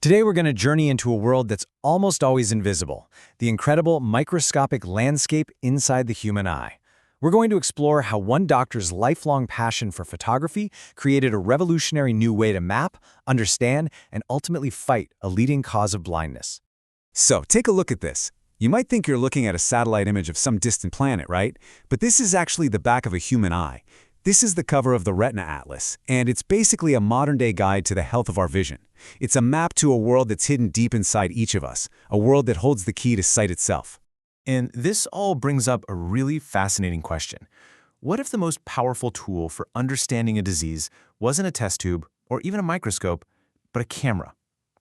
Today we're going to journey into a world that's almost always invisible, the incredible microscopic landscape inside the human eye. We're going to explore how one doctor's lifelong passion for photography created a revolutionary new way to map, understand, and ultimately fight a leading cause of blindness. So, take a look at this. You might think you're looking at a satellite image of some distant planet, right? But this is actually the back of a human eye. This is the cover of the Retina Atlas, and it's basically a modern-day guide to the health of our vision. It's a map to a world that's hidden deep inside each of us, a world that holds the key to sight itself. And this all brings up a really fascinating question. What if the most powerful tool for understanding a disease wasn't a test tube or even a microscope, but a camera?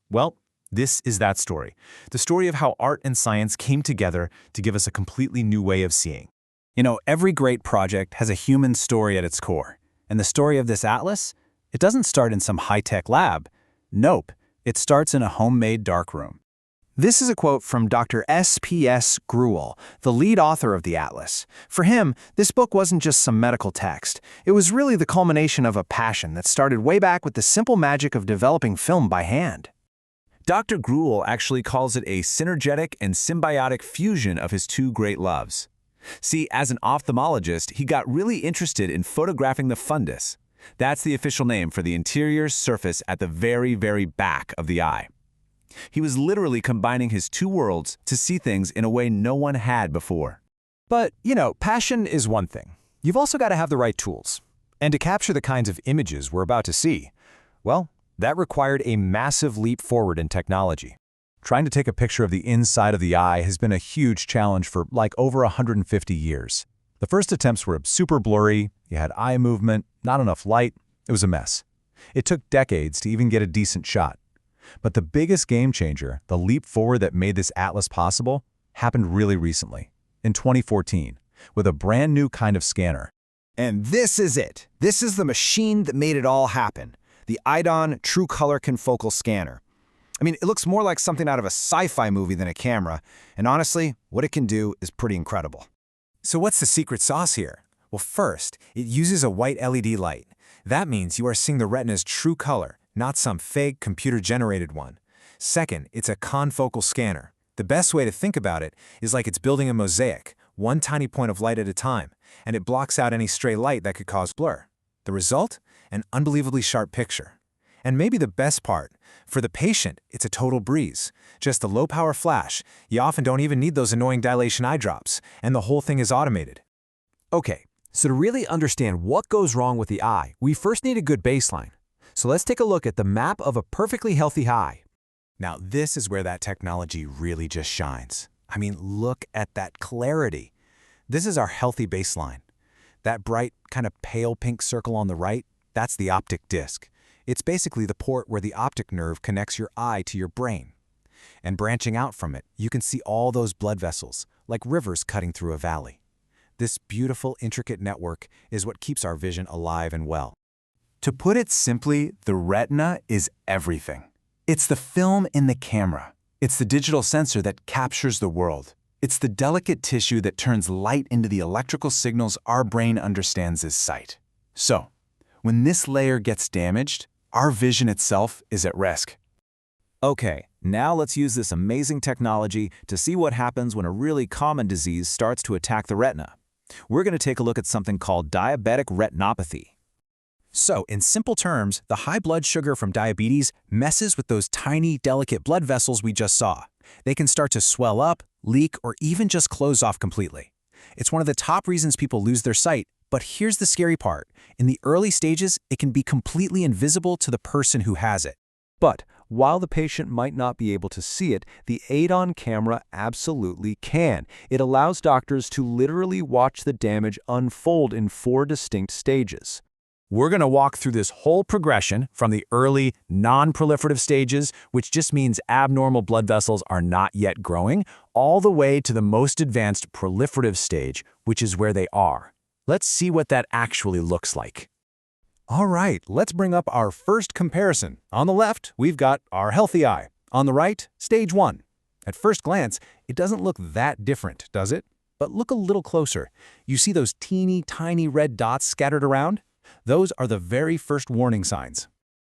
Well, this is that story. The story of how art and science came together to give us a completely new way of seeing. You know, every great project has a human story at its core. And the story of this atlas? It doesn't start in some high-tech lab. Nope, it starts in a homemade darkroom. This is a quote from Dr. S.P.S. Gruel, the lead author of the atlas. For him, this book wasn't just some medical text. It was really the culmination of a passion that started way back with the simple magic of developing film by hand. Dr. Gruel actually calls it a synergetic and symbiotic fusion of his two great loves. See, as an ophthalmologist, he got really interested in photographing the fundus. That's the official name for the interior surface at the very, very back of the eye. He was literally combining his two worlds to see things in a way no one had before. But, you know, passion is one thing. You've also got to have the right tools. And to capture the kinds of images we're about to see, well, that required a massive leap forward in technology. Trying to take a picture of the inside of the eye has been a huge challenge for like over 150 years. The first attempts were super blurry, you had eye movement, not enough light, it was a mess. It took decades to even get a decent shot. But the biggest game changer, the leap forward that made this atlas possible, happened really recently, in 2014, with a brand new kind of scanner. And this is it. This is the machine that made it all happen. The EyeDon True Color Confocal Scanner. I mean, it looks more like something out of a sci-fi movie than a camera, and honestly, what it can do is pretty incredible. So what's the secret sauce here? Well, first, it uses a white LED light. That means you are seeing the retina's true color, not some fake computer-generated one. Second, it's a confocal scanner. The best way to think about it is like it's building a mosaic, one tiny point of light at a time, and it blocks out any stray light that could cause blur. The result? An unbelievably sharp picture. And maybe the best part, for the patient, it's a total breeze. Just a low-power flash. You often don't even need those annoying dilation eye drops, and the whole thing is automated. Okay, so to really understand what goes wrong with the eye, we first need a good baseline. So let's take a look at the map of a perfectly healthy eye. Now, this is where that technology really just shines. I mean, look at that clarity. This is our healthy baseline. That bright, kind of pale pink circle on the right, that's the optic disc. It's basically the port where the optic nerve connects your eye to your brain. And branching out from it, you can see all those blood vessels, like rivers cutting through a valley. This beautiful, intricate network is what keeps our vision alive and well. To put it simply, the retina is everything. It's the film in the camera. It's the digital sensor that captures the world. It's the delicate tissue that turns light into the electrical signals our brain understands as sight. So, when this layer gets damaged, our vision itself is at risk. Okay, now let's use this amazing technology to see what happens when a really common disease starts to attack the retina. We're going to take a look at something called diabetic retinopathy. So, in simple terms, the high blood sugar from diabetes messes with those tiny, delicate blood vessels we just saw. They can start to swell up, leak, or even just close off completely. It's one of the top reasons people lose their sight, but here's the scary part. In the early stages, it can be completely invisible to the person who has it. But while the patient might not be able to see it, the EyeDon camera absolutely can. It allows doctors to literally watch the damage unfold in 4 distinct stages. We're going to walk through this whole progression from the early, non-proliferative stages, which just means abnormal blood vessels are not yet growing, all the way to the most advanced proliferative stage, which is where they are. Let's see what that actually looks like. All right, let's bring up our first comparison. On the left, we've got our healthy eye. On the right, stage 1. At first glance, it doesn't look that different, does it? But look a little closer. You see those teeny tiny red dots scattered around? Those are the very first warning signs.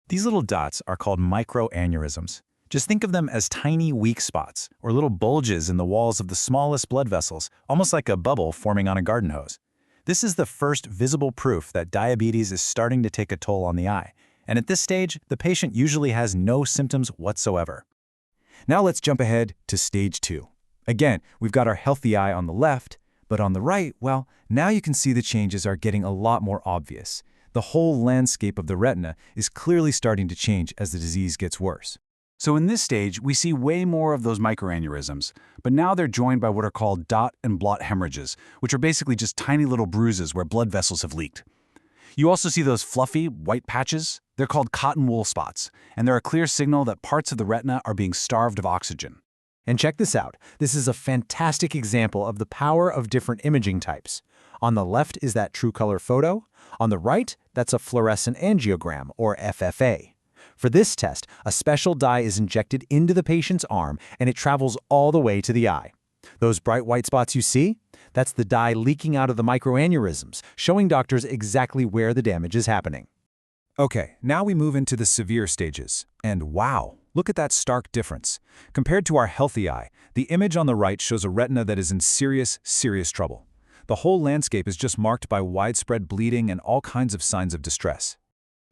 These little dots are called microaneurysms. Just think of them as tiny weak spots, or little bulges in the walls of the smallest blood vessels, almost like a bubble forming on a garden hose. This is the first visible proof that diabetes is starting to take a toll on the eye, and at this stage, the patient usually has no symptoms whatsoever. Now let's jump ahead to stage 2. Again, we've got our healthy eye on the left, but on the right, well, now you can see the changes are getting a lot more obvious. The whole landscape of the retina is clearly starting to change as the disease gets worse. So in this stage, we see way more of those microaneurysms, but now they're joined by what are called dot and blot hemorrhages, which are basically just tiny little bruises where blood vessels have leaked. You also see those fluffy, white patches. They're called cotton wool spots, and they're a clear signal that parts of the retina are being starved of oxygen. And check this out. This is a fantastic example of the power of different imaging types. On the left is that true color photo. On the right, that's a fluorescent angiogram, or FFA. For this test, a special dye is injected into the patient's arm, and it travels all the way to the eye. Those bright white spots you see? That's the dye leaking out of the microaneurysms, showing doctors exactly where the damage is happening. Okay, now we move into the severe stages. And wow, look at that stark difference. Compared to our healthy eye, the image on the right shows a retina that is in serious, serious trouble. The whole landscape is just marked by widespread bleeding and all kinds of signs of distress.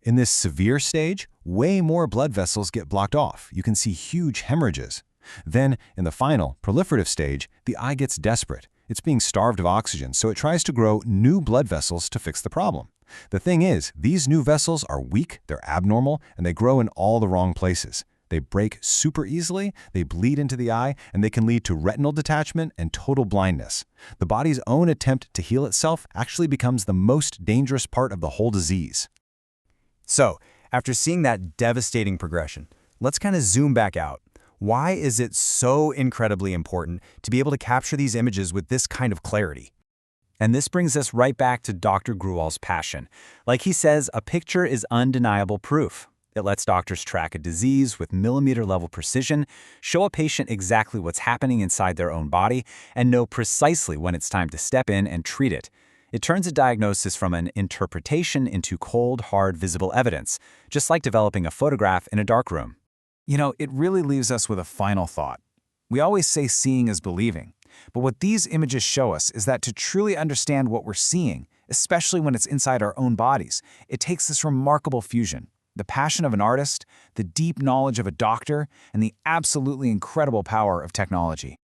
In this severe stage, way more blood vessels get blocked off. You can see huge hemorrhages. Then, in the final, proliferative stage, the eye gets desperate. It's being starved of oxygen, so it tries to grow new blood vessels to fix the problem. The thing is, these new vessels are weak, they're abnormal, and they grow in all the wrong places. They break super easily, they bleed into the eye, and they can lead to retinal detachment and total blindness. The body's own attempt to heal itself actually becomes the most dangerous part of the whole disease. So, after seeing that devastating progression, let's kind of zoom back out. Why is it so incredibly important to be able to capture these images with this kind of clarity? And this brings us right back to Dr. Gruwal's passion. Like he says, a picture is undeniable proof. It lets doctors track a disease with millimeter-level precision, show a patient exactly what's happening inside their own body, and know precisely when it's time to step in and treat it. It turns a diagnosis from an interpretation into cold, hard, visible evidence, just like developing a photograph in a darkroom. You know, it really leaves us with a final thought. We always say seeing is believing, but what these images show us is that to truly understand what we're seeing, especially when it's inside our own bodies, it takes this remarkable fusion: the passion of an artist, the deep knowledge of a doctor, and the absolutely incredible power of technology.